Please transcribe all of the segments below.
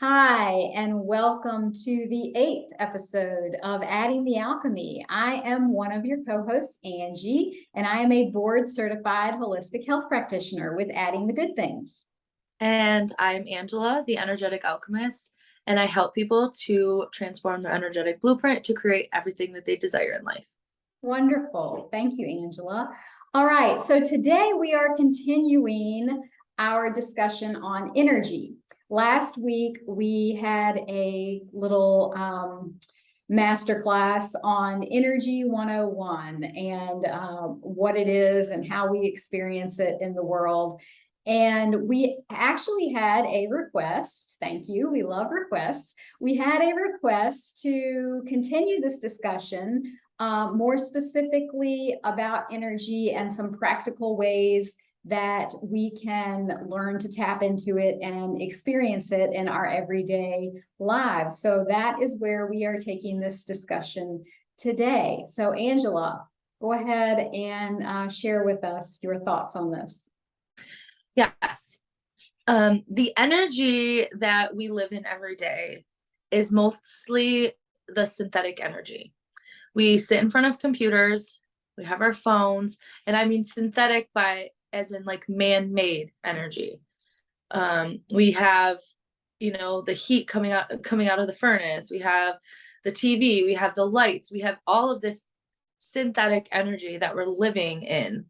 Hi, and welcome to the 8th episode of Adding the Alchemy. I am one of your co-hosts, Angie, and I am a board-certified holistic health practitioner with Adding the Good Things. And I'm Angela, the energetic alchemist, and I help people to transform their energetic blueprint to create everything that they desire in life. Wonderful. Thank you, Angela. All right, so today we are continuing our discussion on energy. Last week, we had a little masterclass on Energy 101 and what it is and how we experience it in the world. And we actually had a request. Thank you. We love requests. We had a request to continue this discussion, more specifically about energy and some practical ways that we can learn to tap into it and experience it in our everyday lives. So that is where we are taking this discussion today. So Angela, go ahead and share with us your thoughts on this. Yes. The energy that we live in every day is mostly the synthetic energy. We sit in front of computers, we have our phones, and I mean synthetic as in like man-made energy. We have, the heat coming out of the furnace. We have the TV, we have the lights, we have all of this synthetic energy that we're living in.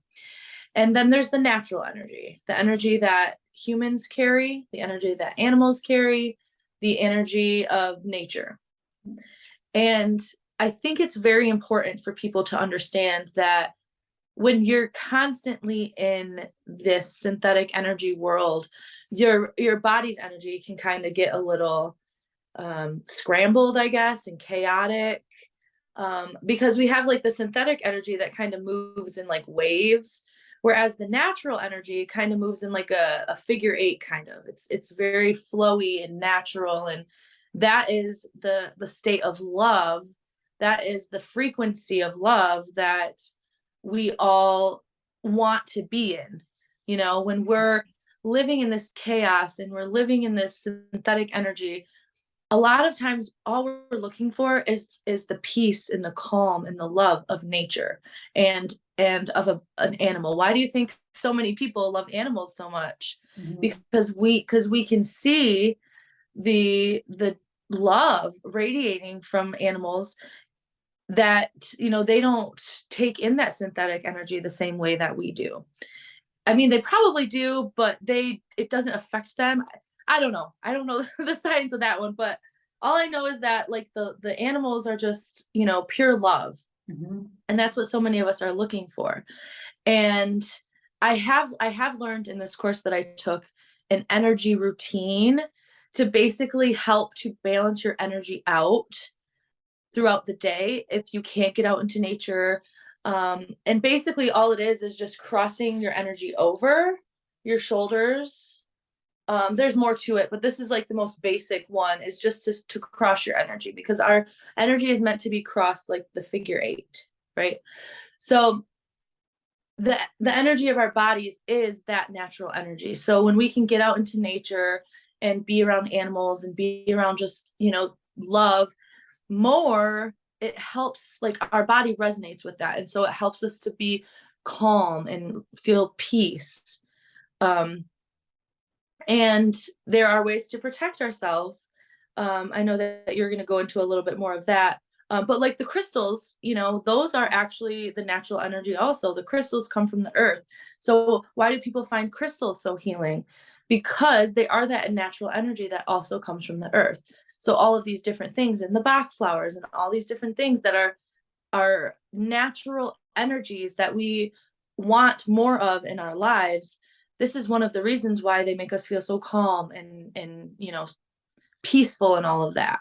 And then there's the natural energy, the energy that humans carry, the energy that animals carry, the energy of nature. And I think it's very important for people to understand that when you're constantly in this synthetic energy world, your body's energy can kind of get a little scrambled, I guess, and chaotic, because we have like the synthetic energy that kind of moves in like waves, whereas the natural energy kind of moves in like a figure eight kind of. It's very flowy and natural, and that is the state of love. That is the frequency of love that we all want to be in. When we're living in this chaos and we're living in this synthetic energy, a lot of times all we're looking for is the peace and the calm and the love of nature and of an animal. Why do you think so many people love animals so much? Mm-hmm. Because we can see the love radiating from animals, that they don't take in that synthetic energy the same way that we do. I mean, they probably do, but it doesn't affect them. I don't know the science of that one, but all I know is that like the animals are just pure love. Mm-hmm. And that's what so many of us are looking for. And I have learned in this course that I took an energy routine to basically help to balance your energy out throughout the day if you can't get out into nature. And basically all it is just crossing your energy over your shoulders. There's more to it, but this is like the most basic one, is just to cross your energy, because our energy is meant to be crossed like the figure eight, right? So the energy of our bodies is that natural energy. So when we can get out into nature and be around animals and be around just love more, it helps, like our body resonates with that, and so it helps us to be calm and feel peace. And there are ways to protect ourselves. I know that you're going to go into a little bit more of that, but like the crystals, those are actually the natural energy. Also, the crystals come from the earth. So why do people find crystals so healing? Because they are that natural energy that also comes from the earth. So all of these different things, and the Bach flowers and all these different things that are natural energies that we want more of in our lives. This is one of the reasons why they make us feel so calm and peaceful and all of that.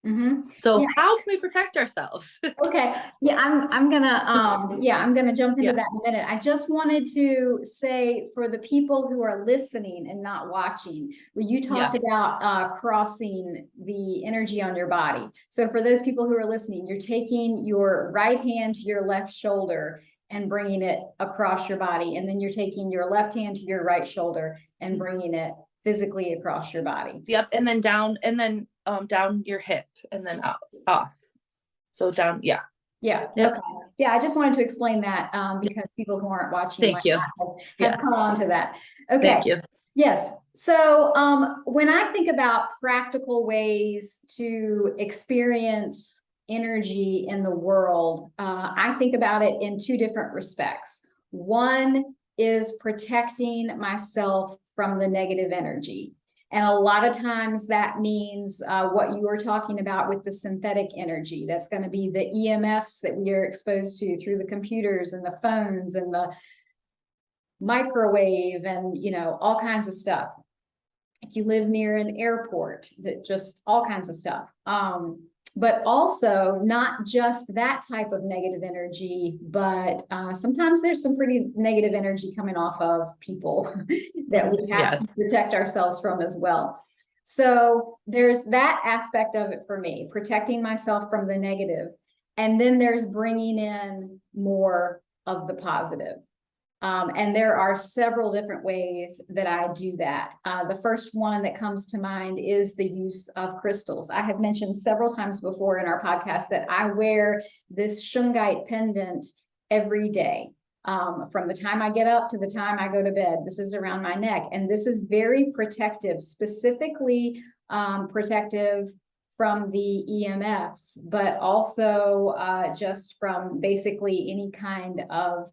Mm-hmm. So how can we protect ourselves? Okay. Yeah, I'm gonna jump into that in a minute. I just wanted to say, for the people who are listening and not watching, when you talked about crossing the energy on your body. So for those people who are listening, you're taking your right hand to your left shoulder and bringing it across your body, and then you're taking your left hand to your right shoulder and bringing it physically across your body. Yep. And then down your hip and then up, off. So down. Yeah. Yeah. Yep. Okay. Yeah. I just wanted to explain that because people who aren't watching Thank you. have caught on to that. Okay. Thank you. Yes. So when I think about practical ways to experience energy in the world, I think about it in two different respects. One is protecting myself from the negative energy. And a lot of times that means what you were talking about with the synthetic energy. That's going to be the EMFs that we are exposed to through the computers and the phones and the microwave and, you know, all kinds of stuff. If you live near an airport, that just all kinds of stuff. But also not just that type of negative energy, but sometimes there's some pretty negative energy coming off of people that we have to protect ourselves from as well. So there's that aspect of it for me, protecting myself from the negative. And then there's bringing in more of the positive. And there are several different ways that I do that. The first one that comes to mind is the use of crystals. I have mentioned several times before in our podcast that I wear this shungite pendant every day. From the time I get up to the time I go to bed. This is around my neck, and this is very protective, specifically protective from the EMFs, but also just from basically any kind of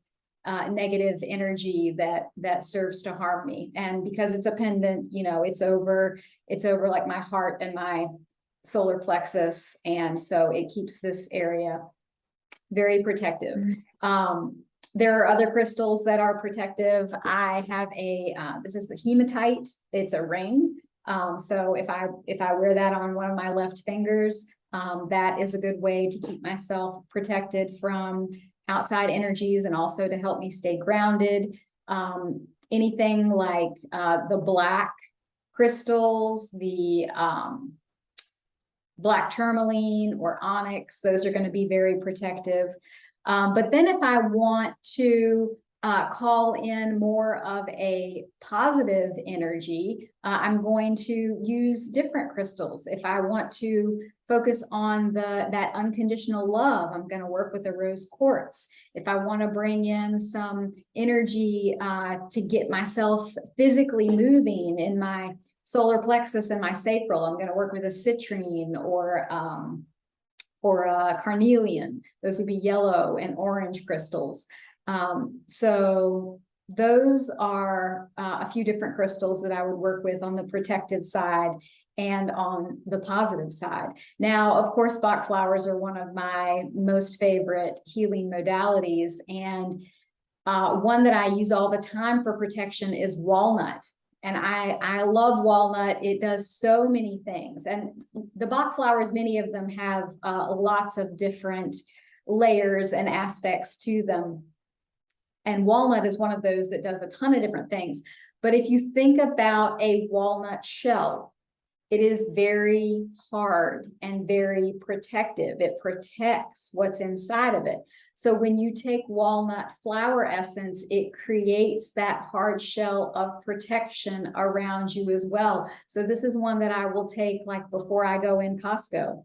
negative energy that serves to harm me. And because it's a pendant, you know, it's over like my heart and my solar plexus, and so it keeps this area very protective. There are other crystals that are protective. I have this is the hematite. It's a ring. So if I wear that on one of my left fingers, that is a good way to keep myself protected from outside energies and also to help me stay grounded. Anything like the black crystals, the black tourmaline or onyx, those are going to be very protective. But then if I want to call in more of a positive energy, I'm going to use different crystals. If I want to focus on that unconditional love, I'm going to work with a rose quartz. If I want to bring in some energy to get myself physically moving in my solar plexus and my sacral, I'm going to work with a citrine or a carnelian. Those would be yellow and orange crystals. So those are a few different crystals that I would work with on the protective side and on the positive side. Now, of course, Bach flowers are one of my most favorite healing modalities. And one that I use all the time for protection is walnut. And I love walnut. It does so many things. And the Bach flowers, many of them have lots of different layers and aspects to them. And walnut is one of those that does a ton of different things. But if you think about a walnut shell, it is very hard and very protective. It protects what's inside of it. So when you take walnut flower essence, it creates that hard shell of protection around you as well. So this is one that I will take like before I go in Costco,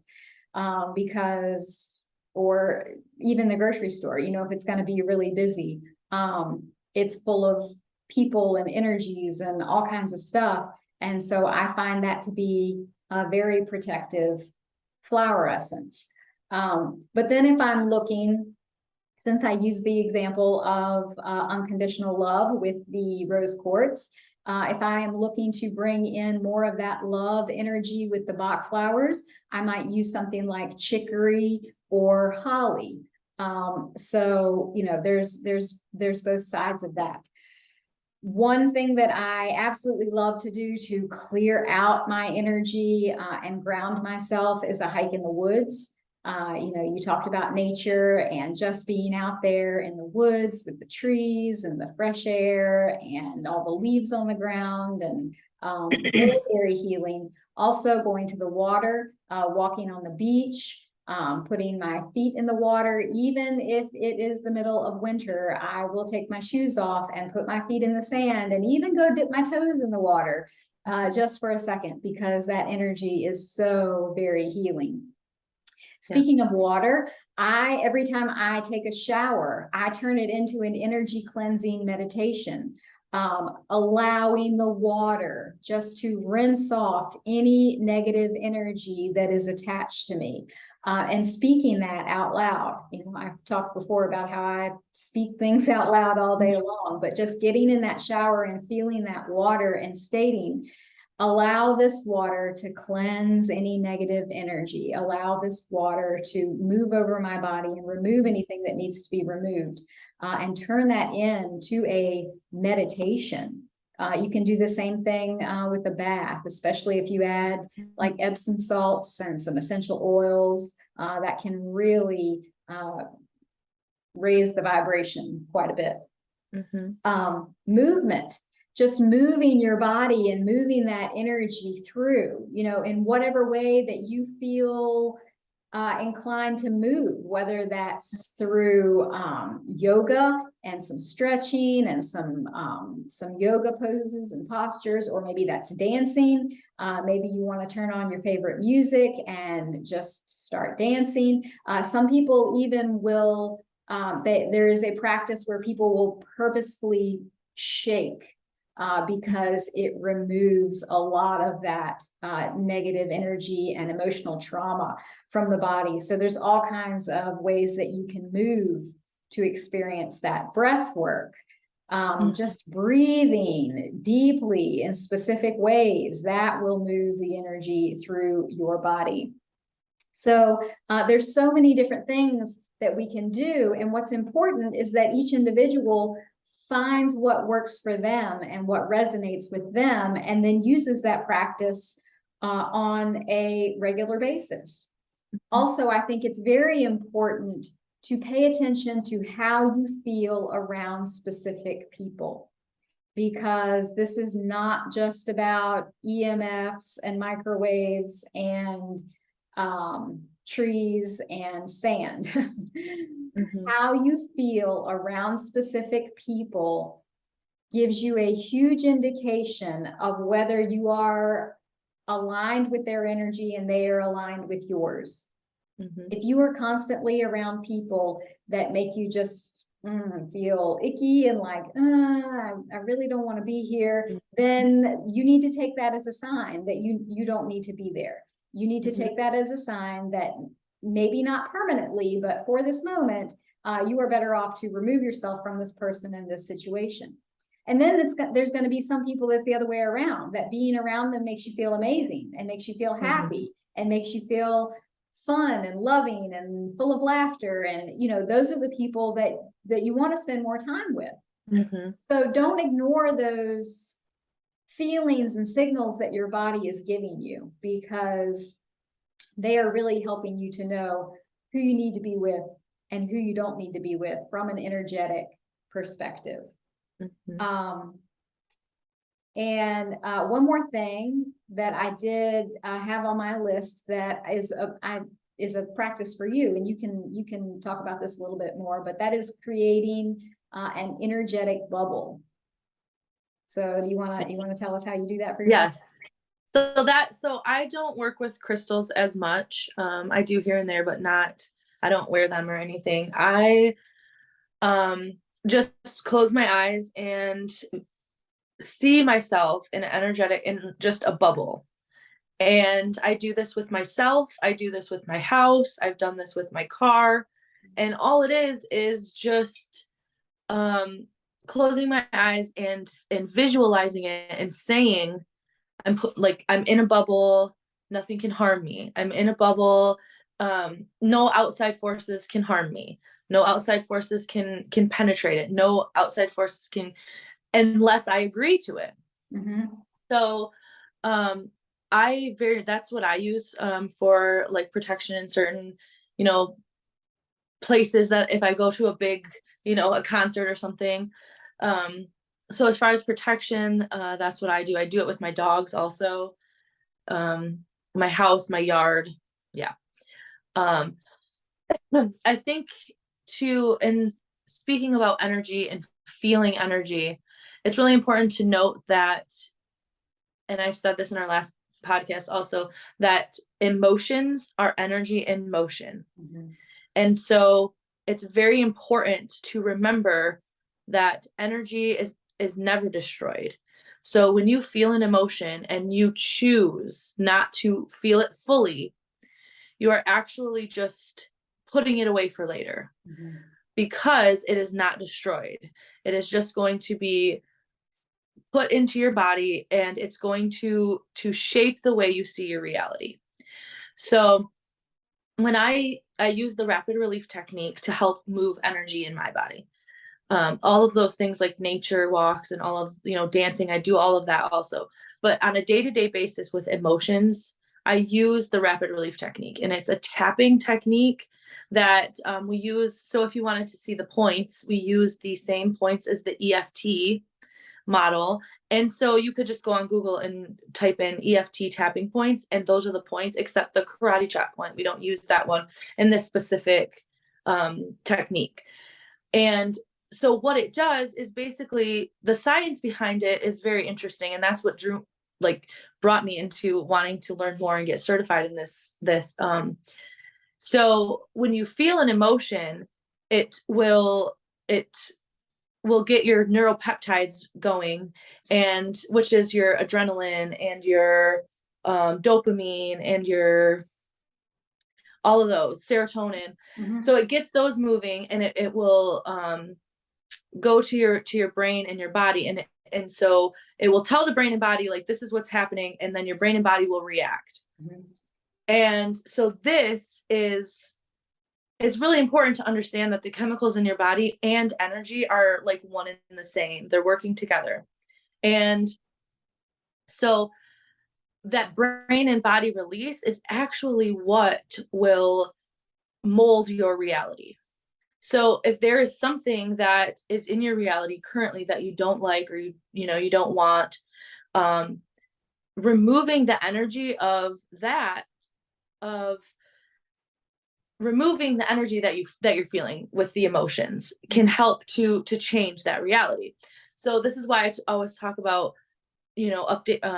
or even the grocery store, you know, if it's going to be really busy, it's full of people and energies and all kinds of stuff. And so I find that to be a very protective flower essence. But then if I'm looking, since I use the example of unconditional love with the rose quartz, if I am looking to bring in more of that love energy with the Bach flowers, I might use something like chicory or holly. So, you know, there's both sides of that. One thing that I absolutely love to do to clear out my energy and ground myself is a hike in the woods. You know, you talked about nature and just being out there in the woods with the trees and the fresh air and all the leaves on the ground, and very, very healing. Also going to the water, walking on the beach, putting my feet in the water. Even if it is the middle of winter, I will take my shoes off and put my feet in the sand and even go dip my toes in the water. just for a second, because that energy is so very healing. Yeah. Speaking of water, every time I take a shower, I turn it into an energy cleansing meditation, allowing the water just to rinse off any negative energy that is attached to me. And speaking that out loud. I've talked before about how I speak things out loud all day long, but just getting in that shower and feeling that water and stating, allow this water to cleanse any negative energy. Allow this water to move over my body and remove anything that needs to be removed, and turn that into a meditation. You can do the same thing with a bath, especially if you add like Epsom salts and some essential oils that can really raise the vibration quite a bit. Movement, just moving your body and moving that energy through, in whatever way that you feel inclined to move, whether that's through yoga and some stretching and some yoga poses and postures, or maybe that's dancing. Maybe you want to turn on your favorite music and just start dancing. Some people even will, there is a practice where people will purposefully shake because it removes a lot of that negative energy and emotional trauma from the body. So there's all kinds of ways that you can move to experience that. Breath work, just breathing deeply in specific ways, that will move the energy through your body. So there's so many different things that we can do. And what's important is that each individual finds what works for them and what resonates with them, and then uses that practice on a regular basis. Also, I think it's very important to pay attention to how you feel around specific people, because this is not just about EMFs and microwaves and trees and sand. How you feel around specific people gives you a huge indication of whether you are aligned with their energy and they are aligned with yours. If you are constantly around people that make you just feel icky and like, I really don't want to be here, then you need to take that as a sign that you don't need to be there. You need to take that as a sign that maybe not permanently, but for this moment, you are better off to remove yourself from this person and this situation. And then there's going to be some people that's the other way around, that being around them makes you feel amazing and makes you feel happy and makes you feel fun and loving and full of laughter. And, those are the people that you want to spend more time with. So don't ignore those feelings and signals that your body is giving you, because they are really helping you to know who you need to be with and who you don't need to be with from an energetic perspective. And one more thing that I did have on my list that is a practice for you, and you can talk about this a little bit more, but that is creating an energetic bubble. So do you want to tell us how you do that for yourself? Yes. So I don't work with crystals as much. I do here and there, but I don't wear them or anything. I just close my eyes and see myself in just a bubble. And I do this with myself. I do this with my house. I've done this with my car. And all it is just closing my eyes and visualizing it and saying, I'm in a bubble, nothing can harm me. I'm in a bubble, no outside forces can harm me. No outside forces can penetrate it. No outside forces can, unless I agree to it. So that's what I use for like protection in certain, places, that if I go to a big, a concert or something. So as far as protection, that's what I do. I do it with my dogs also, my house, my yard. Yeah. I think too, and speaking about energy and feeling energy, it's really important to note that and I've said this in our last podcast also, that emotions are energy in motion. And so it's very important to remember that energy is never destroyed. So when you feel an emotion and you choose not to feel it fully, you are actually just putting it away for later, because it is not destroyed. It is just going to be put into your body, and it's going to shape the way you see your reality. So when I use the rapid relief technique to help move energy in my body, all of those things like nature walks and all of, dancing, I do all of that also. But on a day-to-day basis with emotions, I use the rapid relief technique, and it's a tapping technique that we use. So if you wanted to see the points, we use the same points as the EFT model. And so you could just go on Google and type in EFT tapping points, and those are the points, except the karate chop point. We don't use that one in this specific technique. And so what it does is basically, the science behind it is very interesting. And that's what brought me into wanting to learn more and get certified in this. So when you feel an emotion, it will get your neuropeptides going, and which is your adrenaline and your dopamine and your all of those, serotonin. So it gets those moving, and it will go to your brain and your body, and so it will tell the brain and body, like, this is what's happening, and then your brain and body will react. And so it's really important to understand that the chemicals in your body and energy are like one and the same. They're working together. And so that brain and body release is actually what will mold your reality. So if there is something that is in your reality currently that you don't like, or you don't want, removing the energy of that, removing the energy that you're feeling with the emotions can help to change that reality. So this is why I always talk about,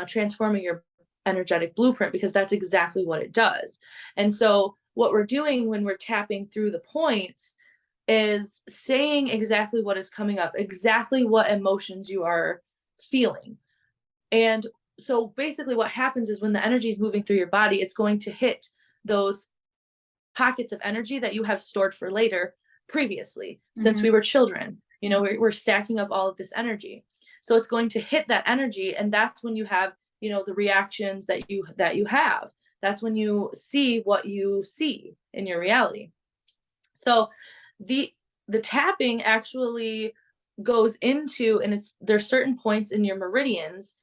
transforming your energetic blueprint, because that's exactly what it does. And so what we're doing when we're tapping through the points is saying exactly what is coming up, exactly what emotions you are feeling. And so basically what happens is when the energy is moving through your body, it's going to hit those pockets of energy that you have stored for later previously, since we were children. We're stacking up all of this energy. So it's going to hit that energy, and that's when you have, the reactions that you have. That's when you see what you see in your reality. So the tapping actually goes into, and there's certain points in your meridians.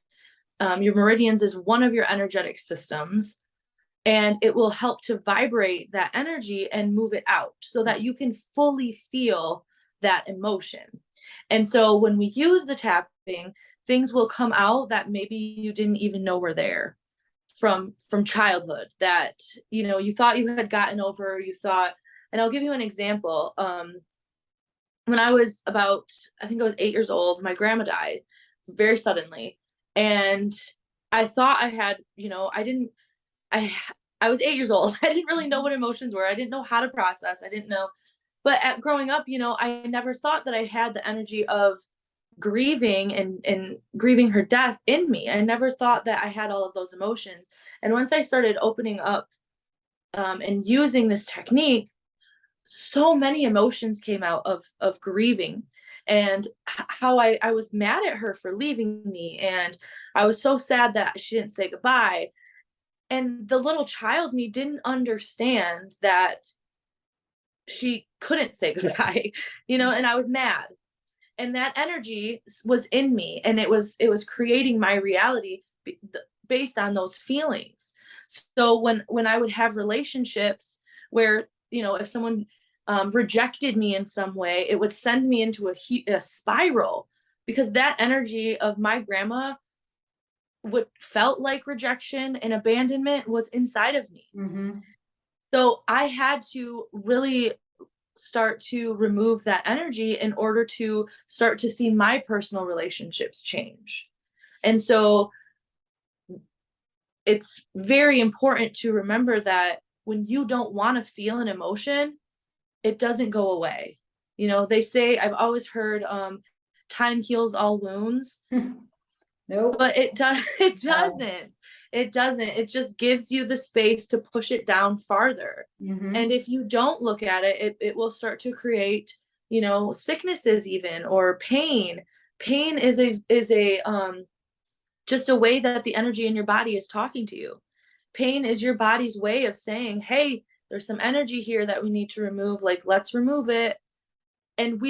Your meridians is one of your energetic systems, and it will help to vibrate that energy and move it out so that you can fully feel that emotion. And so when we use the tapping, things will come out that maybe you didn't even know were there from childhood, that, you thought you had gotten over, and I'll give you an example. When I was I think I was 8 years old, my grandma died very suddenly. And I thought I had, I was 8 years old. I didn't really know what emotions were. I didn't know how to process. I didn't know. But growing up, I never thought that I had the energy of grieving and grieving her death in me. I never thought that I had all of those emotions. And once I started opening up and using this technique, so many emotions came out of grieving, and how I was mad at her for leaving me. And I was so sad that she didn't say goodbye. And the little child me didn't understand that she couldn't say goodbye, and I was mad. And that energy was in me, and it was creating my reality based on those feelings. So when I would have relationships where, if someone rejected me in some way, it would send me into a spiral, because that energy of my grandma, what felt like rejection and abandonment, was inside of me. So I had to really start to remove that energy in order to start to see my personal relationships change. And so it's very important to remember that when you don't want to feel an emotion, it doesn't go away. You know, they say, I've always heard, time heals all wounds, Nope. but it does, it No. doesn't. It doesn't. It just gives you the space to push it down farther. And if you don't look at it, it will start to create, you know, sicknesses even, or pain. Pain is a just a way that the energy in your body is talking to you. Pain is your body's way of saying, hey, there's some energy here that we need to remove. Like, let's remove it. And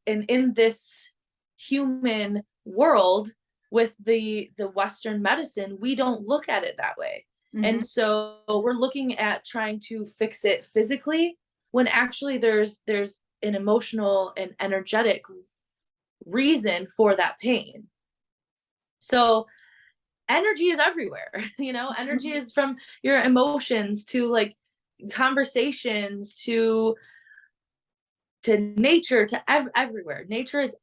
in this human world with the Western medicine, we don't look at it that way. And so we're looking at trying to fix it physically, when actually there's an emotional and energetic reason for that pain. So energy is everywhere. You know, energy is from your emotions to like conversations to nature, to everywhere. Nature is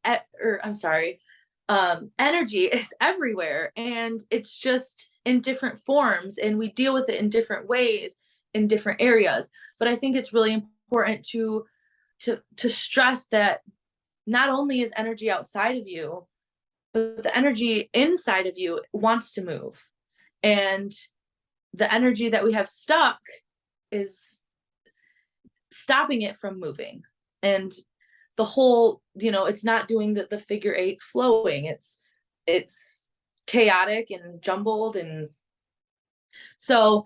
energy is everywhere, and it's just in different forms, and we deal with it in different ways in different areas. But I think it's really important to stress that not only is energy outside of you, but the energy inside of you wants to move. And the energy that we have stuck is stopping it from moving. And the whole, you know, it's not doing the figure eight flowing. It's chaotic and jumbled. And so,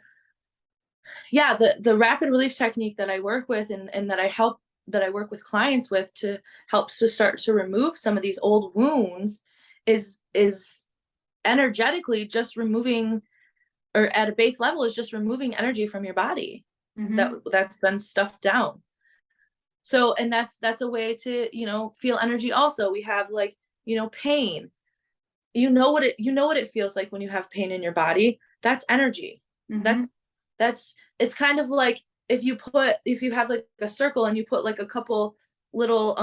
yeah, the rapid relief technique that I work with, and that I work with clients with to help to start to remove some of these old wounds is energetically just removing, or at a base level is just removing energy from your body that's been stuffed down. So, and that's a way to, you know, feel energy. Also, we have, like, you know, pain. You know what it feels like when you have pain in your body. That's energy. That's it's kind of like if you have like a circle and you put like a couple little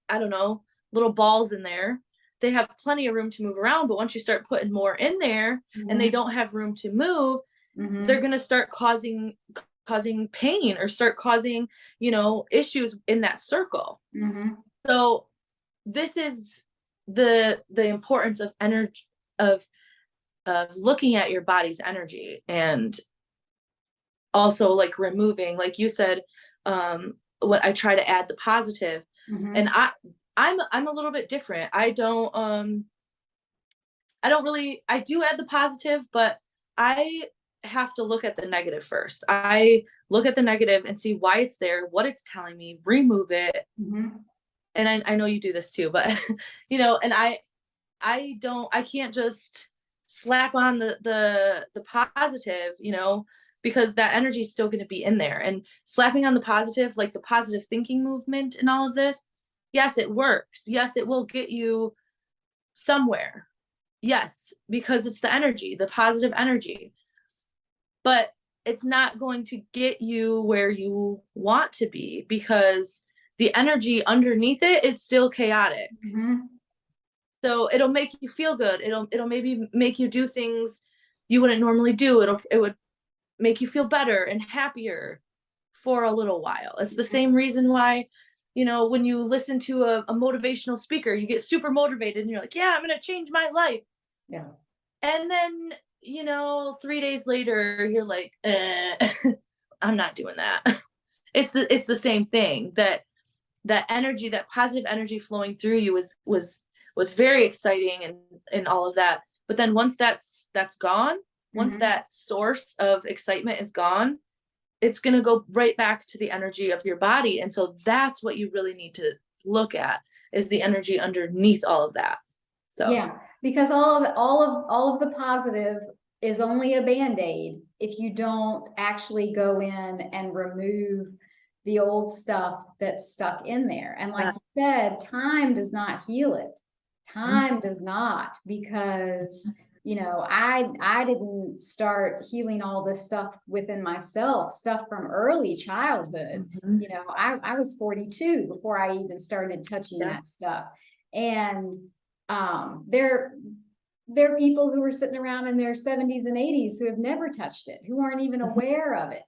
I don't know, little balls in there. They have plenty of room to move around, but once you start putting more in there and they don't have room to move, they're going to start causing pain, or start causing, you know, issues in that circle. So this is the importance of energy, of looking at your body's energy, and also like removing, like you said, what I try to add the positive. And I'm a little bit different. I do add the positive, but I have to look at the negative first. I look at the negative and see why it's there, what it's telling me, remove it. And I know you do this too, but you know, and I can't just slap on the positive, you know, because that energy is still going to be in there. And slapping on the positive, like the positive thinking movement and all of this, yes, it works. Yes, it will get you somewhere. Yes, because it's the energy, the positive energy. But it's not going to get you where you want to be, because the energy underneath it is still chaotic. So it'll make you feel good. It'll maybe make you do things you wouldn't normally do. It would make you feel better and happier for a little while. It's the same reason why, you know, when you listen to a motivational speaker, you get super motivated and you're like, yeah, I'm going to change my life. Yeah. And then, you know, 3 days later, you're like, I'm not doing that. It's the same thing. That energy, that positive energy flowing through you was very exciting and all of that. But then once that's gone, once that source of excitement is gone, it's going to go right back to the energy of your body. And so that's what you really need to look at, is the energy underneath all of that. So yeah, because all of the positive is only a Band-Aid if you don't actually go in and remove the old stuff that's stuck in there. And like you said, time does not heal it. Time does not, because you know, I didn't start healing all this stuff within myself, stuff from early childhood. You know, I was 42 before I even started touching that stuff. And there there are people who are sitting around in their 70s and 80s who have never touched it, who aren't even aware of it.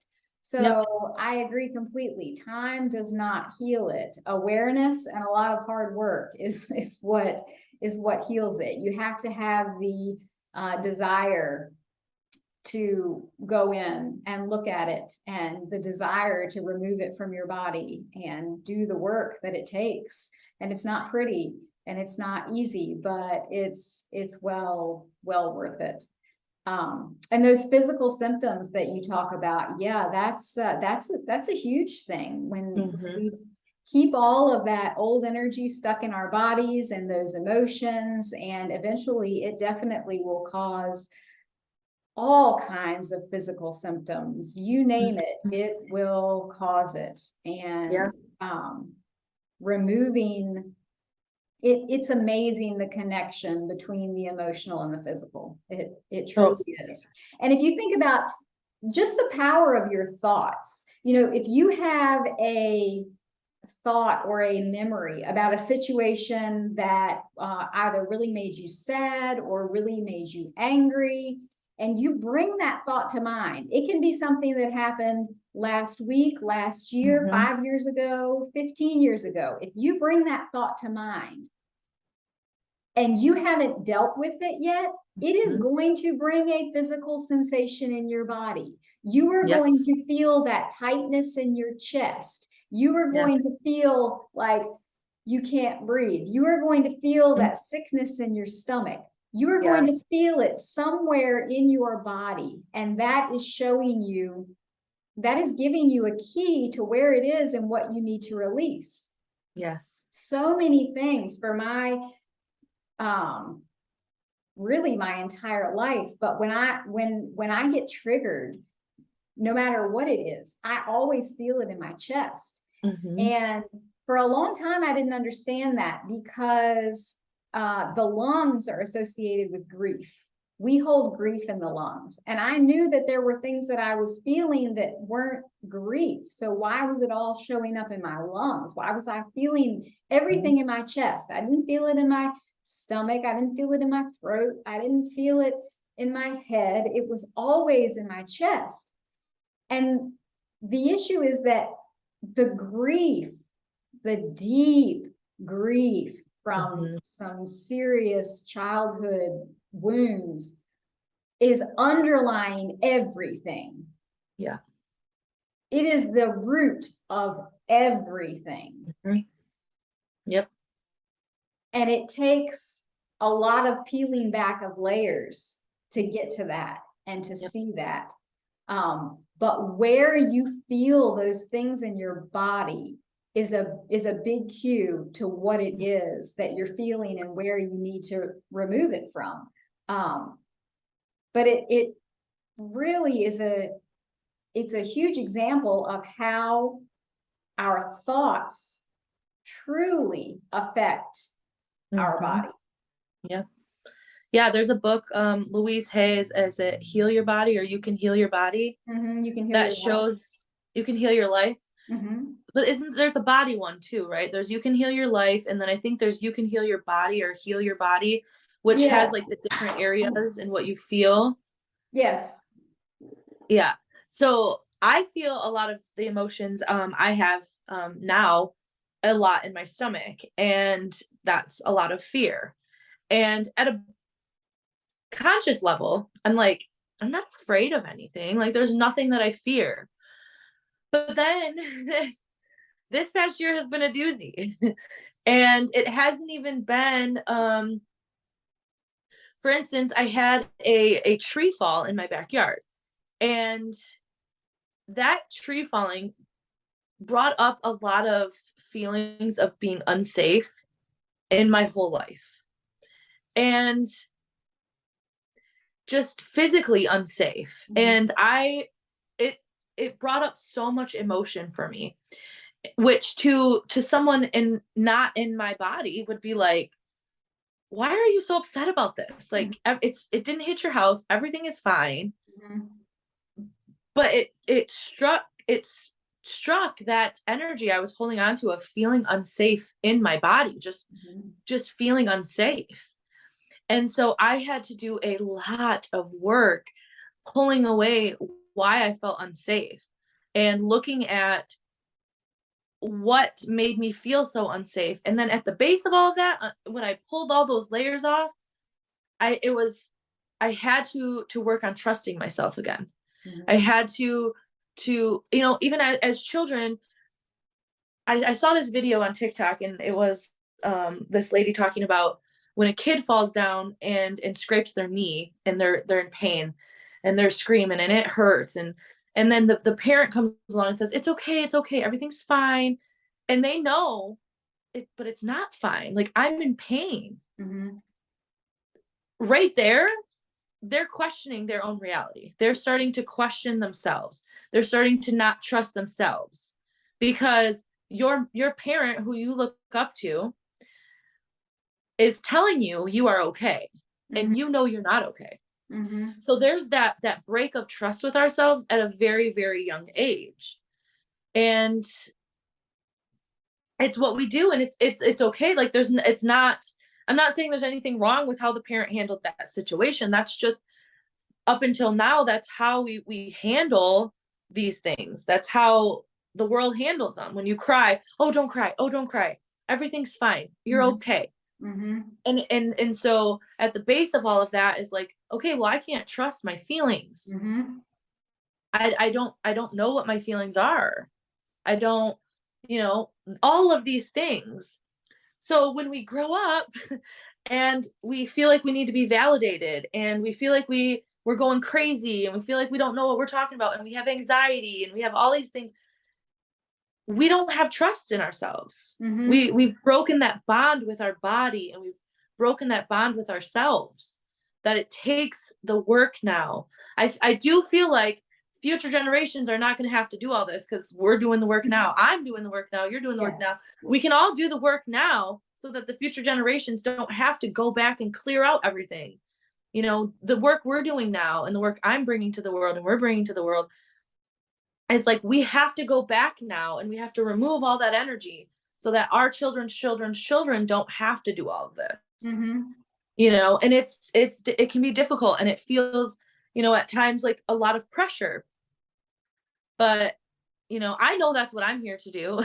Yep. So I agree completely. Time does not heal it. Awareness and a lot of hard work is what heals it. You have to have the desire to go in and look at it, and the desire to remove it from your body and do the work that it takes. And it's not pretty and it's not easy, but it's well worth it. And those physical symptoms that you talk about, yeah, that's a huge thing when we keep all of that old energy stuck in our bodies and those emotions, and eventually it definitely will cause all kinds of physical symptoms. You name it, it will cause it. And removing it's amazing the connection between the emotional and the physical. It truly is. And if you think about just the power of your thoughts, you know, if you have a thought or a memory about a situation that either really made you sad or really made you angry, and you bring that thought to mind, it can be something that happened last week, last year, 5 years ago, 15 years ago. If you bring that thought to mind and you haven't dealt with it yet, it is going to bring a physical sensation in your body. You are going to feel that tightness in your chest. You are going to feel like you can't breathe. You are going to feel that sickness in your stomach. You are going to feel it somewhere in your body. And that is showing you, that is giving you a key to where it is and what you need to release. Yes. So many things for my, really my entire life. But when I get triggered, no matter what it is, I always feel it in my chest. And for a long time, I didn't understand that, because the lungs are associated with grief. We hold grief in the lungs. And I knew that there were things that I was feeling that weren't grief. So why was it all showing up in my lungs? Why was I feeling everything in my chest? I didn't feel it in my stomach. I didn't feel it in my throat. I didn't feel it in my head. It was always in my chest. And the issue is that the grief, the deep grief from some serious childhood wounds is underlying everything. Yeah. It is the root of everything. Yep. And it takes a lot of peeling back of layers to get to that and to see that. But where you feel those things in your body is a big cue to what it is that you're feeling and where you need to remove it from. But it really is it's a huge example of how our thoughts truly affect our body. Yeah. Yeah, there's a book, Louise Hay's, is it Heal Your Body or You Can Heal Your Body? You can heal that shows you can heal your life. But there's a body one too, right? There's You Can Heal Your Life, and then I think there's You Can Heal Your Body or Heal Your Body, which has like the different areas and what you feel. Yes. Yeah. So I feel a lot of the emotions I have now a lot in my stomach, and that's a lot of fear. And at a conscious level, I'm like, I'm not afraid of anything. Like, there's nothing that I fear. But then this past year has been a doozy. And it hasn't even been, for instance, I had a tree fall in my backyard. And that tree falling brought up a lot of feelings of being unsafe in my whole life. And just physically unsafe. And it brought up so much emotion for me, which to someone not in my body would be like, why are you so upset about this? Like, it didn't hit your house, everything is fine. But it struck that energy I was holding on to of feeling unsafe in my body, just feeling unsafe. And so I had to do a lot of work pulling away why I felt unsafe and looking at what made me feel so unsafe. And then at the base of all of that, when I pulled all those layers off, I had to work on trusting myself again. I had to, even as children, I saw this video on TikTok, and it was this lady talking about when a kid falls down and scrapes their knee, and they're in pain and they're screaming and it hurts, and then the parent comes along and says, it's okay, everything's fine. And they know it, but it's not fine. Like, I'm in pain. Right there, they're questioning their own reality. They're starting to question themselves. They're starting to not trust themselves, because your parent, who you look up to, is telling you you are okay, and you're not okay. So there's that break of trust with ourselves at a very, very young age. And it's what we do, and it's okay. Like, I'm not saying there's anything wrong with how the parent handled that situation. That's just, up until now, that's how we handle these things. That's how the world handles them. When you cry, oh, don't cry. Oh, don't cry. Everything's fine. You're okay. And so at the base of all of that is like, okay, well, I can't trust my feelings. I don't know what my feelings are. I don't, all of these things. So when we grow up and we feel like we need to be validated, and we feel like we're going crazy, and we feel like we don't know what we're talking about, and we have anxiety, and we have all these things, we don't have trust in ourselves. We've broken that bond with our body, and we've broken that bond with ourselves, that it takes the work now. I do feel like future generations are not going to have to do all this, because we're doing the work now. I'm doing the work now. You're doing the work now. We can all do the work now, so that the future generations don't have to go back and clear out everything. The work we're doing now, and the work I'm bringing to the world, and we're bringing to the world, it's like we have to go back now, and we have to remove all that energy, so that our children's children don't have to do all of this. And it can be difficult, and it feels, at times, like a lot of pressure. But I know that's what I'm here to do.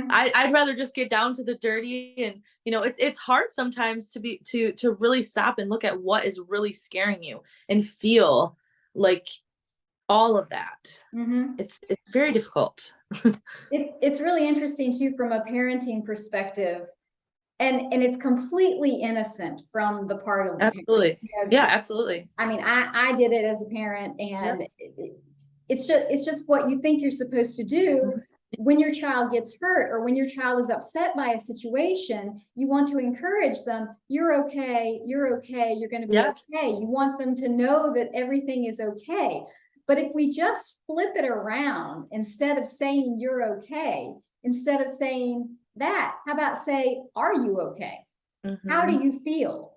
I'd rather just get down to the dirty, and it's hard sometimes to really stop and look at what is really scaring you, and feel like all of that. It's very difficult. It's really interesting too, from a parenting perspective, and it's completely innocent from the part of the Absolutely. parent. Yeah, absolutely. I mean, I did it as a parent, and it's just what you think you're supposed to do. When your child gets hurt, or when your child is upset by a situation, you want to encourage them. You're okay. You're okay. You're going to be okay. You want them to know that everything is okay. But if we just flip it around, instead of saying you're okay, instead of saying that, how about say, are you okay? How do you feel?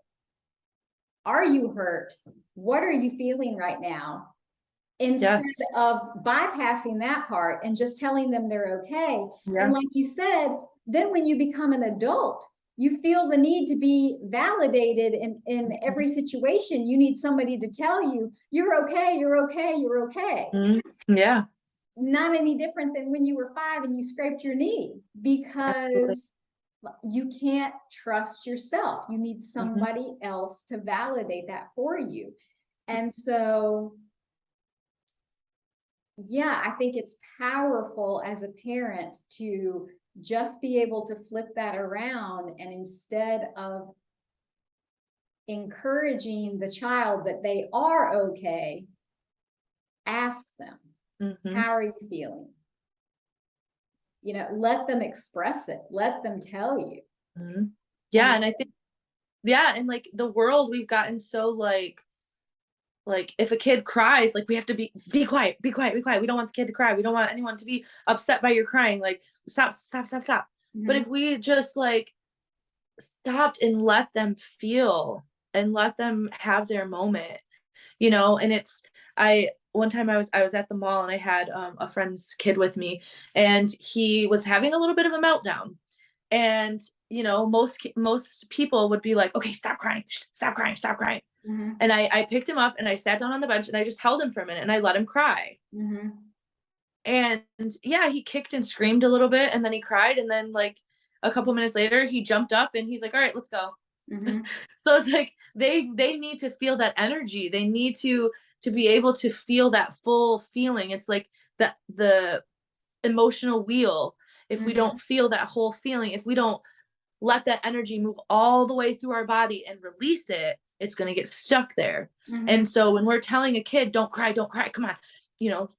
Are you hurt? What are you feeling right now? Instead of bypassing that part and just telling them they're okay. And like you said, then when you become an adult, you feel the need to be validated in every situation. You need somebody to tell you, you're okay, you're okay, you're okay. Yeah. Not any different than when you were 5 and you scraped your knee, because you can't trust yourself. You need somebody else to validate that for you. And so, yeah, I think it's powerful as a parent to just be able to flip that around, and instead of encouraging the child that they are okay, ask them, how are you feeling? Let them express it. Let them tell you. Yeah. And I think, and like the world, we've gotten so like if a kid cries, like we have to be quiet. We don't want the kid to cry. We don't want anyone to be upset by your crying. Like, stop. But if we just like stopped and let them feel and let them have their moment, and one time I was at the mall, and I had a friend's kid with me, and he was having a little bit of a meltdown, and you know, most people would be like, okay, stop crying, stop crying, stop crying. Mm-hmm. And I picked him up and I sat down on the bench and I just held him for a minute and I let him cry. Mm-hmm. And yeah, he kicked and screamed a little bit and then he cried. And then like a couple minutes later, he jumped up and he's like, all right, let's go. Mm-hmm. So it's like they need to feel that energy. They need to be able to feel that full feeling. It's like the emotional wheel. If we Mm-hmm. don't feel that whole feeling, if we don't let that energy move all the way through our body and release it, it's going to get stuck there. Mm-hmm. And so when we're telling a kid, don't cry, come on, you know,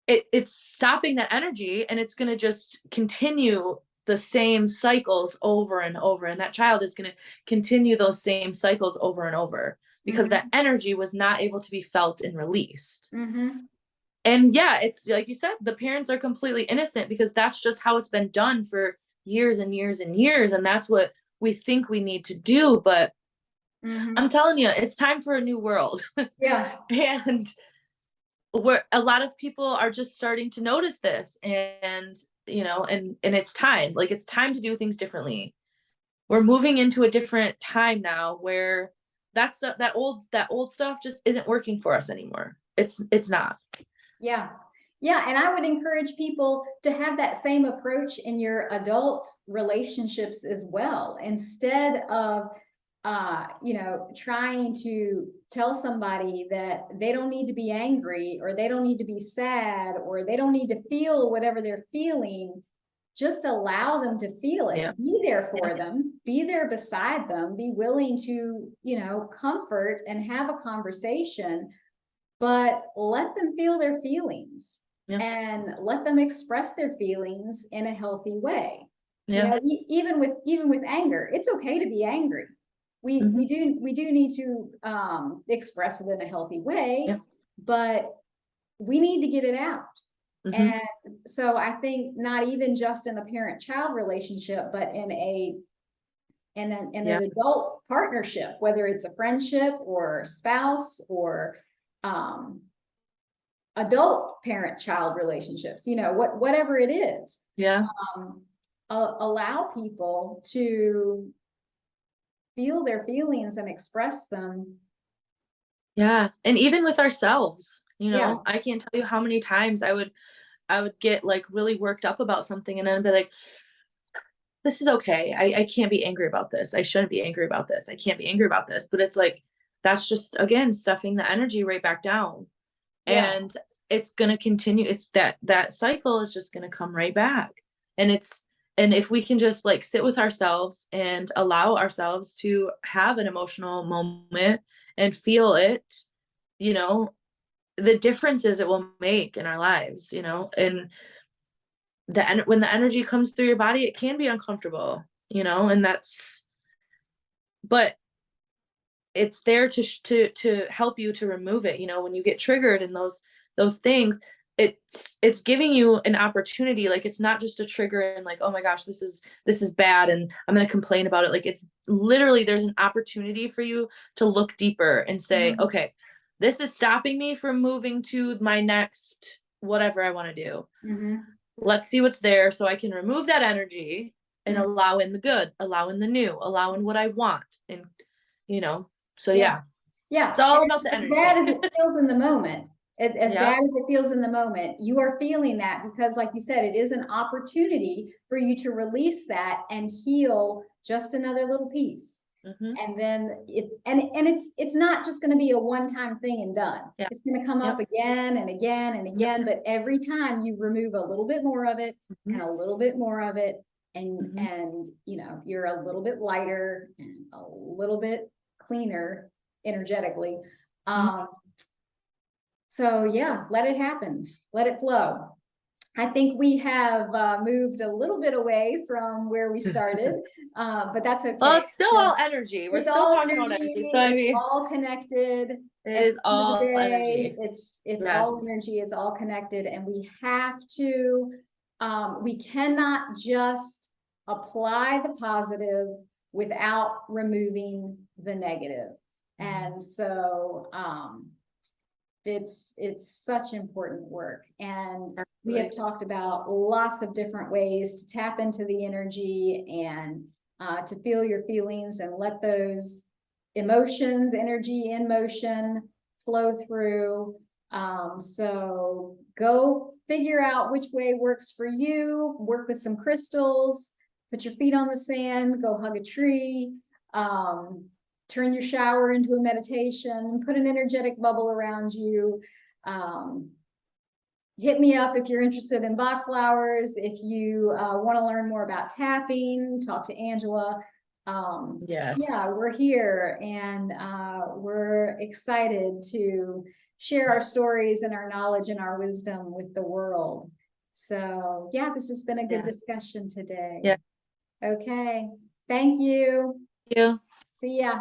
it's stopping that energy and it's going to just continue the same cycles over and over. And that child is going to continue those same cycles over and over because that Mm-hmm. energy was not able to be felt and released. Mm-hmm. And yeah, it's like you said, the parents are completely innocent because that's just how it's been done for years and years and years. And that's what we think we need to do. But Mm-hmm. I'm telling you, it's time for a new world. Yeah. And where a lot of people are just starting to notice this, and you know, and it's time, like it's time to do things differently. We're moving into a different time now where that old stuff just isn't working for us anymore. It's not. Yeah. Yeah. And I would encourage people to have that same approach in your adult relationships as well. Instead of, trying to tell somebody that they don't need to be angry or they don't need to be sad or they don't need to feel whatever they're feeling, just allow them to feel it. Yeah. Be there for Yeah. them, be there beside them, be willing to, comfort and have a conversation, but let them feel their feelings Yeah. and let them express their feelings in a healthy way. Yeah. Even with anger, it's okay to be angry. We Mm-hmm. we do need to express it in a healthy way, Yeah. but we need to get it out. Mm-hmm. And so I think not even just in a parent-child relationship, but in Yeah. an adult partnership, whether it's a friendship or spouse or adult parent-child relationships, whatever it is, Yeah. allow people to feel their feelings and express them. Yeah. And even with ourselves, you Yeah. know, I can't tell you how many times I would get like really worked up about something and then be like, this is okay. I can't be angry about this. I shouldn't be angry about this. I can't be angry about this. But it's like, that's just, again, stuffing the energy right back down. Yeah. And it's going to continue. It's that cycle is just going to come right back. And if we can just like sit with ourselves and allow ourselves to have an emotional moment and feel it, you know, the differences it will make in our lives, you know, and when the energy comes through your body, it can be uncomfortable, you know, but it's there to help you to remove it. You know, when you get triggered in those things, it's giving you an opportunity. Like it's not just a trigger and like, oh my gosh, this is bad and I'm going to complain about it. Like it's literally, there's an opportunity for you to look deeper and say, Mm-hmm. okay, this is stopping me from moving to my next whatever I want to do. Mm-hmm. Let's see what's there so I can remove that energy and Mm-hmm. allow in the good, allow in the new, allow in what I want. And, you know, so Yeah. yeah, it's Yeah. all And about the as bad energy. as it feels in the moment, as Yeah. bad as it feels in the moment, you are feeling that because, like you said, it is an opportunity for you to release that and heal just another little piece. Mm-hmm. And then it's not just going to be a one-time thing and done. Yeah. It's going to come up again and again and again. But every time you remove a little bit more of it Mm-hmm. and a little bit more of it, Mm-hmm. and you're a little bit lighter and a little bit cleaner energetically. Mm-hmm. So yeah, let it happen, let it flow. I think we have moved a little bit away from where we started, but that's okay. Well, it's still all energy. We're It's still all talking about energy. energy. So I It's mean, all connected. it At is the end of the all day, energy. it's Yes. all energy. It's all connected, and we have to. We cannot just apply the positive without removing the negative. And so it's such important work. And we have talked about lots of different ways to tap into the energy and to feel your feelings and let those emotions, energy in motion flow through. So go figure out which way works for you, work with some crystals, put your feet on the sand, go hug a tree, turn your shower into a meditation, put an energetic bubble around you. Hit me up if you're interested in Bach flowers. If you want to learn more about tapping, talk to Angela. Yes. Yeah, we're here and we're excited to share our stories and our knowledge and our wisdom with the world. So yeah, this has been a good discussion today. Yeah. Okay. Thank you. Thank you. See ya.